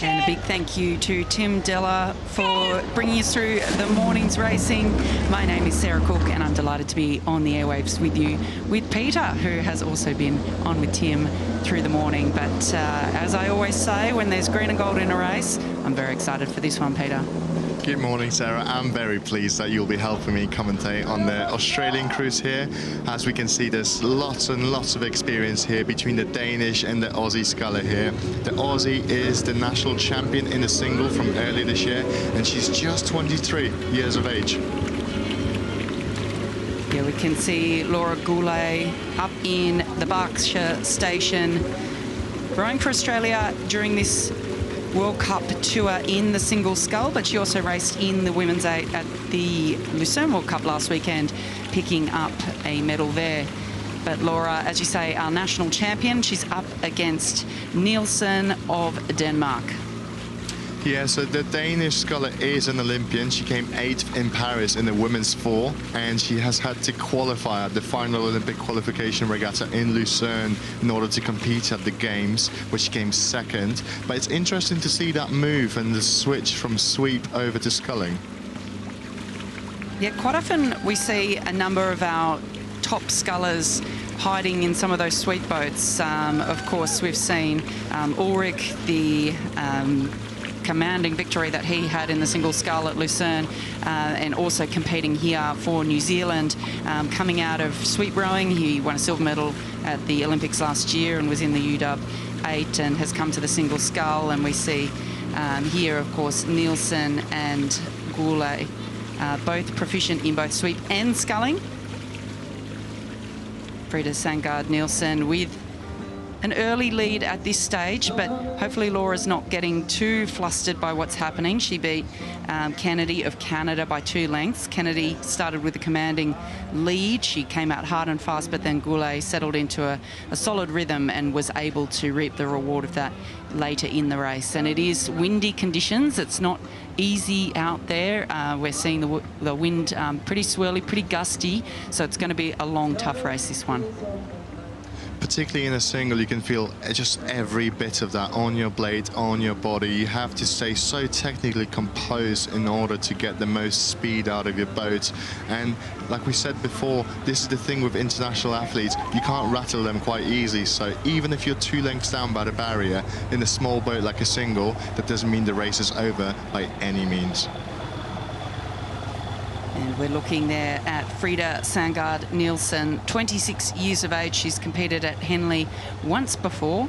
And a big thank you to Tim Della for bringing us through the morning's racing. My name is Sarah Cook, and I'm delighted to be on the airwaves with you, with Peter, who has also been on with Tim through the morning. But as I always say, when there's green and gold in a race, I'm very excited for this one, Peter. Good morning, Sarah. I'm very pleased that you'll be helping me commentate on the Australian cruise here. As we can see, there's lots and lots of experience here between the Danish and the Aussie sculler here. The Aussie is the national champion in the single from earlier this year, and she's just 23 years of age. Yeah, we can see Laura Gourley up in the Berkshire station, rowing for Australia during this World Cup tour in the single scull, but she also raced in the women's 8 at the Lucerne World Cup last weekend, picking up a medal there. But Laura, as you say, our national champion, she's up against Nielsen of Denmark. Yeah, so the Danish sculler is an Olympian. She came 8th in Paris in the women's 4, and she has had to qualify at the final Olympic qualification regatta in Lucerne in order to compete at the Games, where she came 2nd. But it's interesting to see that move and the switch from sweep over to sculling. Yeah, quite often we see a number of our top scullers hiding in some of those sweep boats. Of course, we've seen Ulrich, the commanding victory that he had in the single scull at Lucerne, and also competing here for New Zealand. Coming out of sweep rowing, he won a silver medal at the Olympics last year and was in the UW 8 and has come to the single scull. And we see here, of course, Nielsen and Gourley, both proficient in both sweep and sculling. Frida Sandgaard Nielsen with an early lead at this stage, but hopefully Laura's not getting too flustered by what's happening. She beat Kennedy of Canada by 2 lengths. Kennedy started with a commanding lead. She came out hard and fast, but then Gourley settled into a solid rhythm and was able to reap the reward of that later in the race. And it is windy conditions. It's not easy out there. We're seeing the wind pretty swirly, pretty gusty, so it's going to be a long, tough race, this one. Particularly in a single, you can feel just every bit of that on your blade, on your body. You have to stay so technically composed in order to get the most speed out of your boat. And like we said before, this is the thing with international athletes. You can't rattle them quite easily. So even if you're 2 lengths down by the barrier in a small boat like a single, that doesn't mean the race is over by any means. And we're looking there at Frida Sandgaard Nielsen, 26 years of age. She's competed at Henley once before.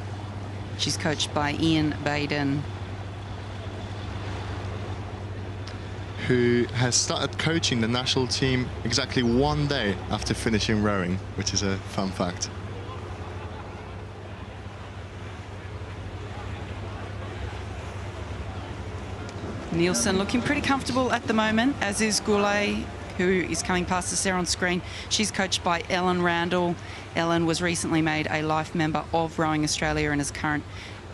She's coached by Ian Baden, who has started coaching the national team exactly 1 day after finishing rowing, which is a fun fact. Nielsen looking pretty comfortable at the moment, as is Gourley, who is coming past us there on screen. She's coached by Ellen Randall. Ellen was recently made a life member of Rowing Australia and is current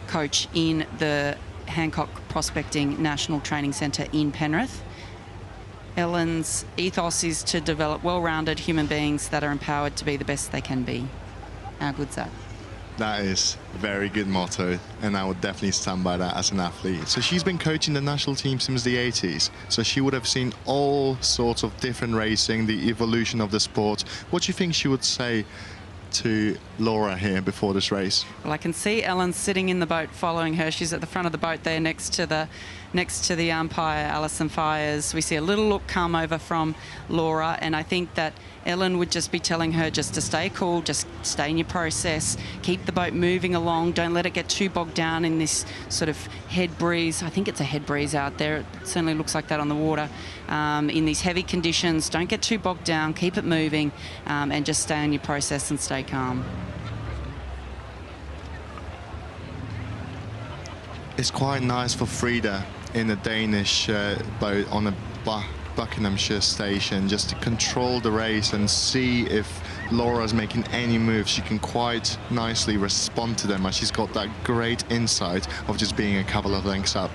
coach in the Hancock Prospecting National Training Centre in Penrith. Ellen's ethos is to develop well-rounded human beings that are empowered to be the best they can be. How good's that? That is a very good motto, and I would definitely stand by that as an athlete. So she's been coaching the national team since the 80s, so she would have seen all sorts of different racing, the evolution of the sport. What do you think she would say to Laura here before this race? Well, I can see Ellen sitting in the boat following her. She's at the front of the boat there next to the umpire, Alison Fires. We see a little look come over from Laura, and I think that Ellen would just be telling her just to stay cool, just stay in your process, keep the boat moving along, don't let it get too bogged down in this sort of head breeze. I think it's a head breeze out there. It certainly looks like that on the water. In these heavy conditions, don't get too bogged down, keep it moving, and just stay in your process and stay calm. It's quite nice for Frida in a Danish boat on a Buckinghamshire station just to control the race and see if Laura's making any moves. She can quite nicely respond to them, as she's got that great insight of just being a couple of lengths up.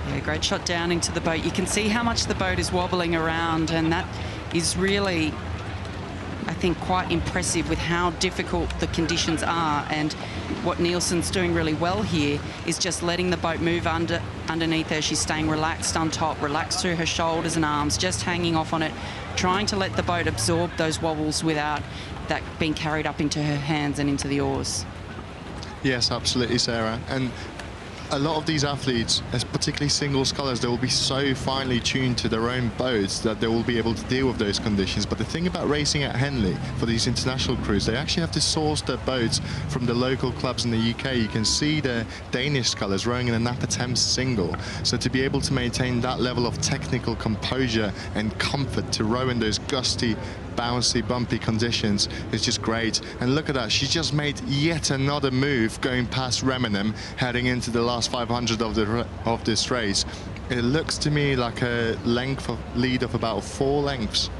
Yeah, great shot down into the boat. You can see how much the boat is wobbling around, and that is really think, quite impressive with how difficult the conditions are. And what Nielsen's doing really well here is just letting the boat move underneath her. She's staying relaxed on top, relaxed through her shoulders and arms, just hanging off on it, trying to let the boat absorb those wobbles without that being carried up into her hands and into the oars. Yes, absolutely, Sarah. And a lot of these athletes, particularly single scullers, they will be so finely tuned to their own boats that they will be able to deal with those conditions. But the thing about racing at Henley for these international crews, they actually have to source their boats from the local clubs in the UK. You can see the Danish scullers rowing in a Napa Thames single. So to be able to maintain that level of technical composure and comfort to row in those gusty, bouncy, bumpy conditions is just great. And look at that, she just made yet another move going past Remenham, heading into the last 500 of this race. It looks to me like a length of lead of about 4 lengths.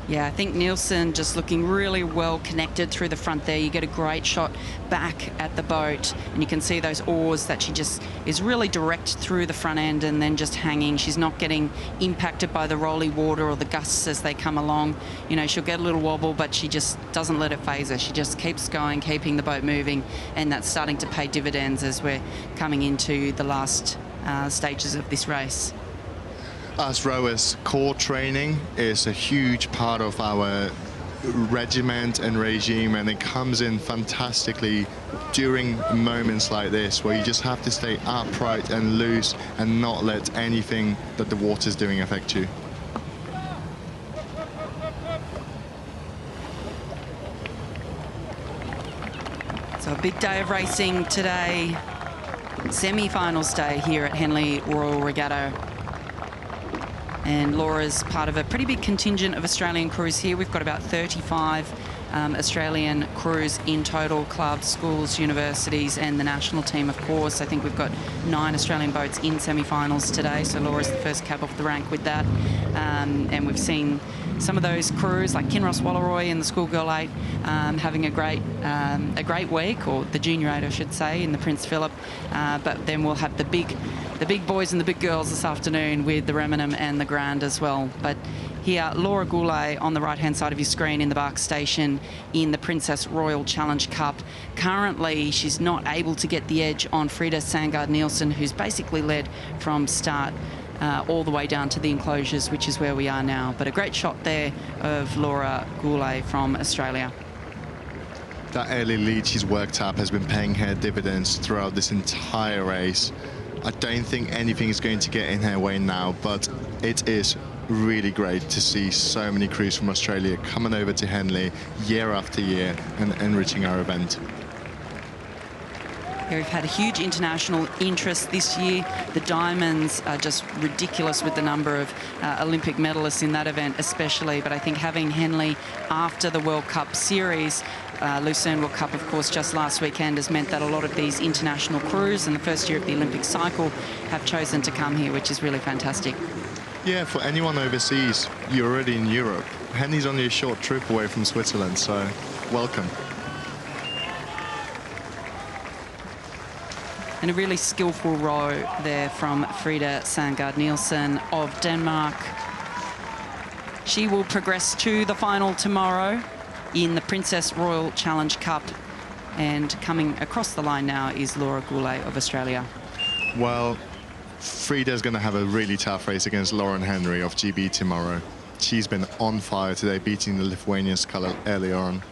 Yeah, I think Nielsen just looking really well connected through the front there. You get a great shot back at the boat, and you can see those oars that she just is really direct through the front end and then just hanging. She's not getting impacted by the rolly water or the gusts as they come along. You know, she'll get a little wobble, but she just doesn't let it phase her. She just keeps going, keeping the boat moving, and that's starting to pay dividends as we're coming into the last stages of this race. As rowers, core training is a huge part of our regiment and regime, and it comes in fantastically during moments like this where you just have to stay upright and loose and not let anything that the water's doing affect you. So a big day of racing today, semi-finals day here at Henley Royal Regatta. And Laura's part of a pretty big contingent of Australian crews here. We've got about 35 Australian crews in total, clubs, schools, universities, and the national team, of course. I think we've got 9 Australian boats in semi-finals today, so Laura's the first cab off the rank with that. And we've seen some of those crews like Kinross Walleroy and the Schoolgirl 8 having a great week, or the Junior 8, I should say, in the Prince Philip. But then we'll have the big boys and the big girls this afternoon with the Remenham and the Grand as well. But here, Laura Gourley on the right-hand side of your screen in the Bark Station in the Princess Royal Challenge Cup. Currently, she's not able to get the edge on Frida Sandgaard Nielsen, who's basically led from start all the way down to the enclosures, which is where we are now. But a great shot there of Laura Gourley from Australia. That early lead she's worked up has been paying her dividends throughout this entire race. I don't think anything is going to get in her way now, but it is really great to see so many crews from Australia coming over to Henley year after year and enriching our event. Yeah, we've had a huge international interest this year. The diamonds are just ridiculous with the number of Olympic medalists in that event especially, but I think having Henley after the World Cup series, Lucerne World Cup, of course, just last weekend, has meant that a lot of these international crews in the first year of the Olympic cycle have chosen to come here, which is really fantastic. Yeah, for anyone overseas, you're already in Europe. Henley's only a short trip away from Switzerland, so welcome. And a really skillful row there from Frida Sandgaard Nielsen of Denmark. She will progress to the final tomorrow in the Princess Royal Challenge Cup. And coming across the line now is Laura Gourley of Australia. Well, Frida's going to have a really tough race against Lauren Henry of GB tomorrow. She's been on fire today, beating the Lithuanian sculler earlier on.